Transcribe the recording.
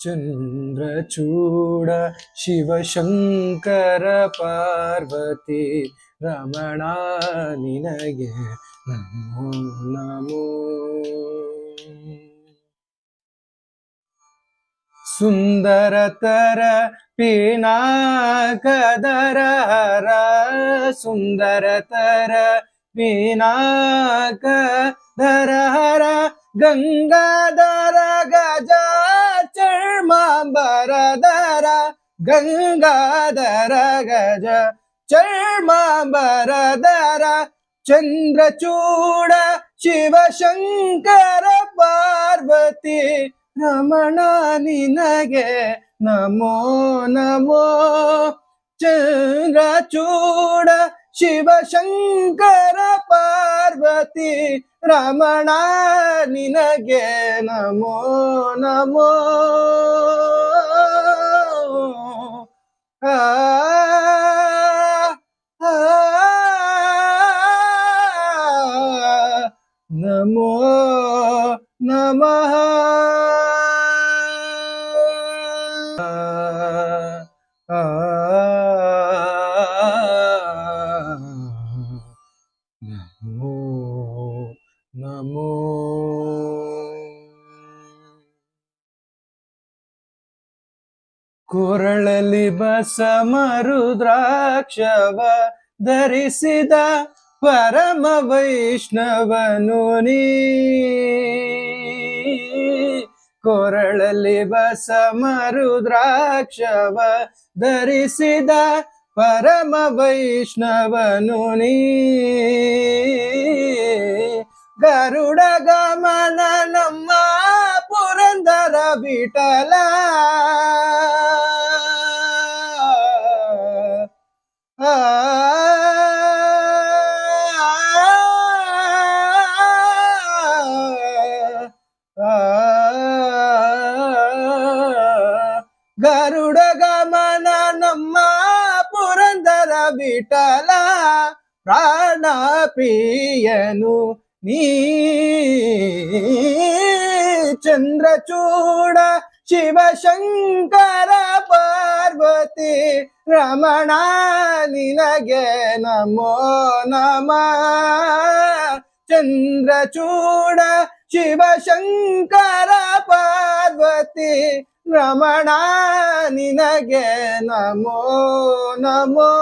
ಚಂದ್ರಚೂಡ ಶಿವಶಂಕರ ಪಾರ್ವತಿ ರಮಣ ನಿನಗೆ ನಮೋ ನಮೋ. ಸುಂದರತರ ಪಿನಾಕದರ ಹರ ಸುಂದರತರ ಪಿನಾಕದರ ಹರ ಗಂಗಾಧರ ಗಜ ಚರ್ಮಾಂಬರಧರ ಗಂಗಾಧರ ಗಜ ಚರ್ಮಾಂಬರಧರ ಚಂದ್ರಚೂಡ ಶಿವಶಂಕರ ಪಾರ್ವತಿ ರಮಣ ನಿನಗೆ ನಮೋ ನಮೋ. ಚಂದ್ರಚೂಡ ಶಿವಶಂಕರ ಪಾರ್ವತಿ ರಮಣ ನಿನಗೆ ನಮೋ ನಮೋ. ಆ ನಮೋ ನಮಃ. ನಮೋ ನಮೋ. ಕೊರಳಲ್ಲಿ ಬಸಮರುದ್ರಾಕ್ಷವ ಧರಿಸಿದ ಪರಮ ವೈಷ್ಣವನು ನೀ. ಕೊರಳಲ್ಲಿ ಬಸಮರುದ್ರಾಕ್ಷವ ಧರಿಸಿದ ಪರಮ ವೈಷ್ಣವನು ನೀ. ಗರುಡ ಗಮನ ನಮ್ಮ ಪುರಂದರ ವಿಠಲ ಗರುಡ ಗಮನ ನಮ್ಮ ಪುರಂದರ ವಿಠಲ ಪ್ರಾಣ ಪ್ರಿಯನು ನೀ. ಚಂದ್ರಚೂಡ ಶಿವಶಂಕರ ಪಾರ್ವತಿ ರಮಣ ನಿನಗೆ ನಮೋ ನಮಃ. ಚಂದ್ರಚೂಡ ಶಿವಶಂಕರ ಪಾರ್ವತಿ ರಮಣ ನಿನಗೆ ನಮೋ ನಮೋ.